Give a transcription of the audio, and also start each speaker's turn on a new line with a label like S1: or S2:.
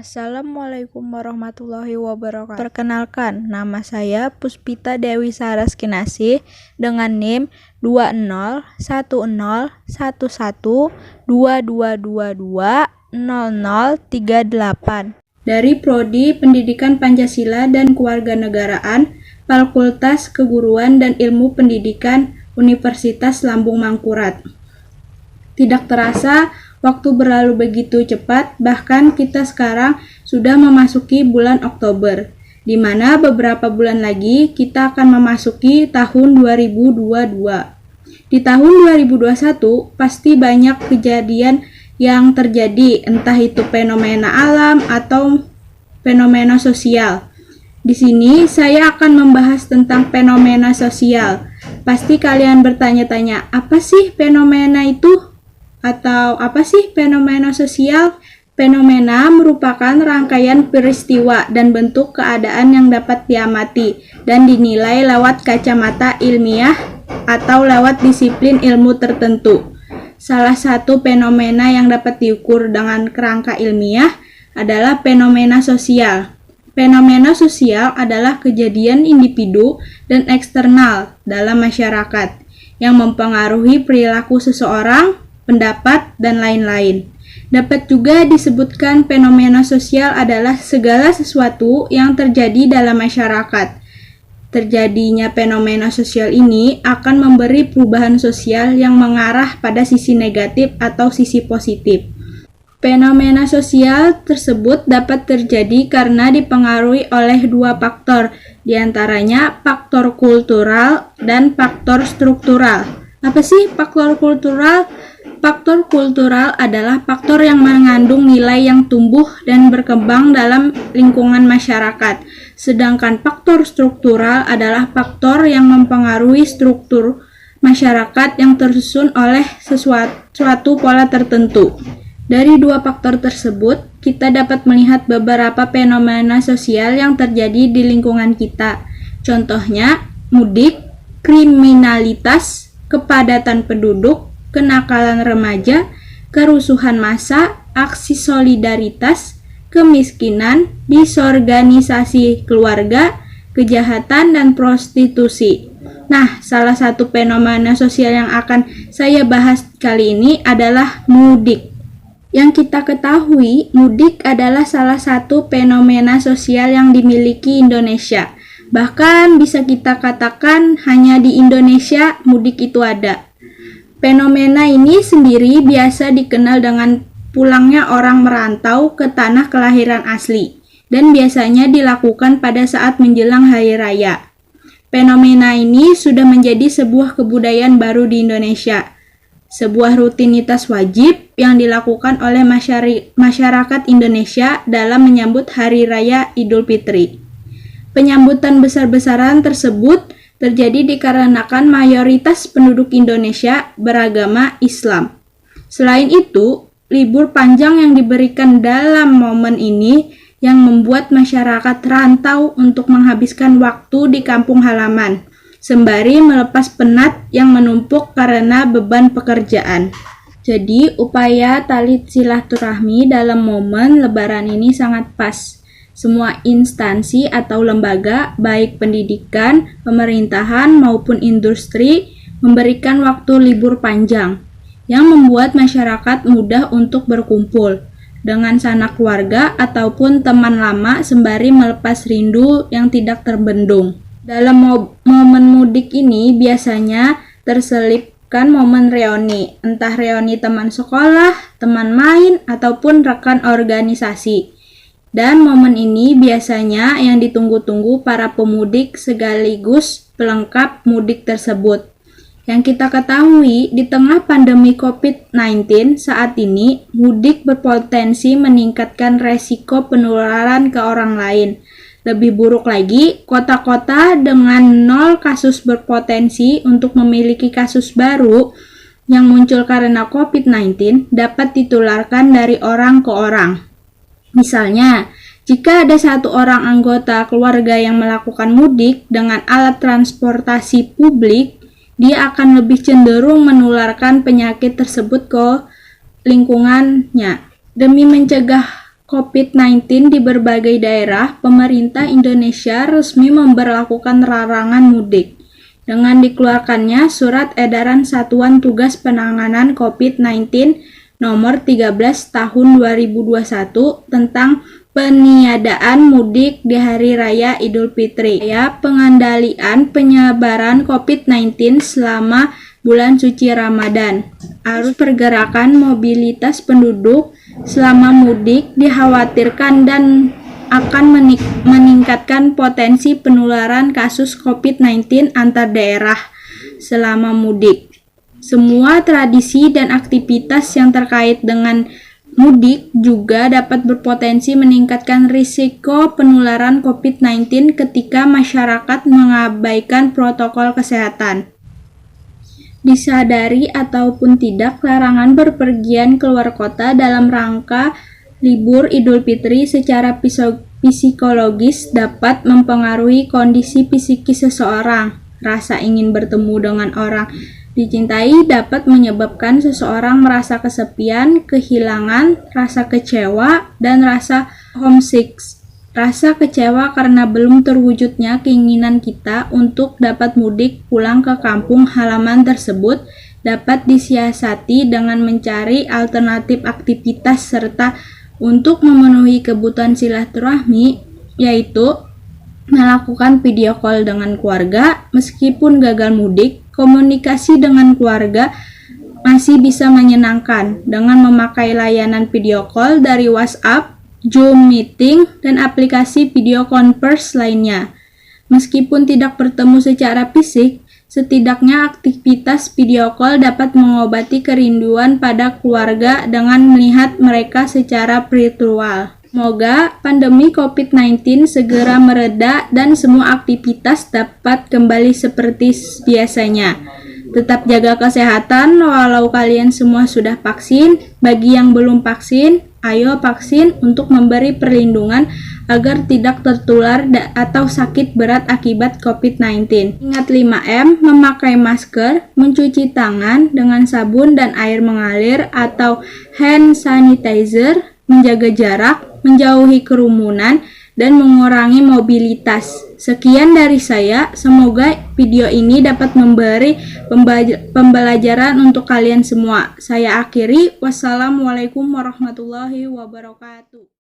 S1: Assalamualaikum warahmatullahi wabarakatuh. Perkenalkan, nama saya Puspita Dewi Saraskinasih dengan NIM 20101122220038 dari Prodi Pendidikan Pancasila dan Kewarganegaraan, Fakultas Keguruan dan Ilmu Pendidikan, Universitas Lambung Mangkurat. Tidak terasa, waktu berlalu begitu cepat, bahkan kita sekarang sudah memasuki bulan Oktober, di mana beberapa bulan lagi kita akan memasuki tahun 2022. Di tahun 2021, pasti banyak kejadian yang terjadi, entah itu fenomena alam atau fenomena sosial. Di sini saya akan membahas tentang fenomena sosial. Pasti kalian bertanya-tanya, apa sih fenomena itu? Atau apa sih fenomena sosial? Fenomena merupakan rangkaian peristiwa dan bentuk keadaan yang dapat diamati dan dinilai lewat kacamata ilmiah atau lewat disiplin ilmu tertentu. Salah satu fenomena yang dapat diukur dengan kerangka ilmiah adalah fenomena sosial. Fenomena sosial adalah kejadian individu dan eksternal dalam masyarakat yang mempengaruhi perilaku seseorang, pendapat, dan lain-lain. Dapat juga disebutkan fenomena sosial adalah segala sesuatu yang terjadi dalam masyarakat. Terjadinya fenomena sosial ini akan memberi perubahan sosial yang mengarah pada sisi negatif atau sisi positif. Fenomena sosial tersebut dapat terjadi karena dipengaruhi oleh dua faktor, diantaranya faktor kultural dan faktor struktural. Apa sih faktor kultural? Faktor kultural adalah faktor yang mengandung nilai yang tumbuh dan berkembang dalam lingkungan masyarakat. Sedangkan faktor struktural adalah faktor yang mempengaruhi struktur masyarakat yang tersusun oleh suatu pola tertentu. Dari dua faktor tersebut, kita dapat melihat beberapa fenomena sosial yang terjadi di lingkungan kita. Contohnya, mudik, kriminalitas, kepadatan penduduk, kenakalan remaja, kerusuhan massa, aksi solidaritas, kemiskinan, disorganisasi keluarga, kejahatan, dan prostitusi. Nah, salah satu fenomena sosial yang akan saya bahas kali ini adalah mudik. Yang kita ketahui, mudik adalah salah satu fenomena sosial yang dimiliki Indonesia. Bahkan bisa kita katakan hanya di Indonesia mudik itu ada. Fenomena ini sendiri biasa dikenal dengan pulangnya orang merantau ke tanah kelahiran asli dan biasanya dilakukan pada saat menjelang hari raya. Fenomena ini sudah menjadi sebuah kebudayaan baru di Indonesia, sebuah rutinitas wajib yang dilakukan oleh masyarakat Indonesia dalam menyambut Hari Raya Idul Fitri. Penyambutan besar-besaran tersebut terjadi dikarenakan mayoritas penduduk Indonesia beragama Islam. Selain itu, libur panjang yang diberikan dalam momen ini yang membuat masyarakat rantau untuk menghabiskan waktu di kampung halaman, sembari melepas penat yang menumpuk karena beban pekerjaan. Jadi, upaya tali silaturahmi dalam momen Lebaran ini sangat pas. Semua instansi atau lembaga, baik pendidikan, pemerintahan, maupun industri, memberikan waktu libur panjang, yang membuat masyarakat mudah untuk berkumpul dengan sanak keluarga ataupun teman lama sembari melepas rindu yang tidak terbendung. Dalam momen mudik ini biasanya terselipkan momen reuni, entah reuni teman sekolah, teman main, ataupun rekan organisasi. Dan momen ini biasanya yang ditunggu-tunggu para pemudik sekaligus pelengkap mudik tersebut. Yang kita ketahui, di tengah pandemi COVID-19 saat ini, mudik berpotensi meningkatkan resiko penularan ke orang lain. Lebih buruk lagi, kota-kota dengan 0 kasus berpotensi untuk memiliki kasus baru yang muncul karena COVID-19 dapat ditularkan dari orang ke orang. Misalnya, jika ada satu orang anggota keluarga yang melakukan mudik dengan alat transportasi publik, dia akan lebih cenderung menularkan penyakit tersebut ke lingkungannya. Demi mencegah COVID-19 di berbagai daerah, pemerintah Indonesia resmi memberlakukan larangan mudik. Dengan dikeluarkannya Surat Edaran Satuan Tugas Penanganan COVID-19 Nomor 13 Tahun 2021 tentang peniadaan mudik di Hari Raya Idul Fitri. Pengandalian penyebaran COVID-19 selama bulan suci Ramadan. Arus pergerakan mobilitas penduduk selama mudik dikhawatirkan dan akan meningkatkan potensi penularan kasus COVID-19 antar daerah selama mudik. Semua tradisi dan aktivitas yang terkait dengan mudik juga dapat berpotensi meningkatkan risiko penularan COVID-19 ketika masyarakat mengabaikan protokol kesehatan. Disadari ataupun tidak, larangan berpergian keluar kota dalam rangka libur Idul Fitri secara psikologis dapat mempengaruhi kondisi psikis seseorang. Rasa ingin bertemu dengan orang dicintai dapat menyebabkan seseorang merasa kesepian, kehilangan, rasa kecewa, dan rasa homesick. Rasa kecewa karena belum terwujudnya keinginan kita untuk dapat mudik pulang ke kampung halaman tersebut dapat disiasati dengan mencari alternatif aktivitas serta untuk memenuhi kebutuhan silaturahmi, yaitu melakukan video call dengan keluarga. Meskipun gagal mudik, komunikasi dengan keluarga masih bisa menyenangkan dengan memakai layanan video call dari WhatsApp, Zoom Meeting, dan aplikasi video conference lainnya. Meskipun tidak bertemu secara fisik, setidaknya aktivitas video call dapat mengobati kerinduan pada keluarga dengan melihat mereka secara virtual. Semoga pandemi COVID-19 segera mereda dan semua aktivitas dapat kembali seperti biasanya. Tetap jaga kesehatan walau kalian semua sudah vaksin. Bagi yang belum vaksin, ayo vaksin untuk memberi perlindungan agar tidak tertular atau sakit berat akibat COVID-19. Ingat 5M, memakai masker, mencuci tangan dengan sabun dan air mengalir atau hand sanitizer, menjaga jarak, menjauhi kerumunan, dan mengurangi mobilitas. Sekian dari saya, semoga video ini dapat memberi pembelajaran untuk kalian semua. Saya akhiri, wassalamualaikum warahmatullahi wabarakatuh.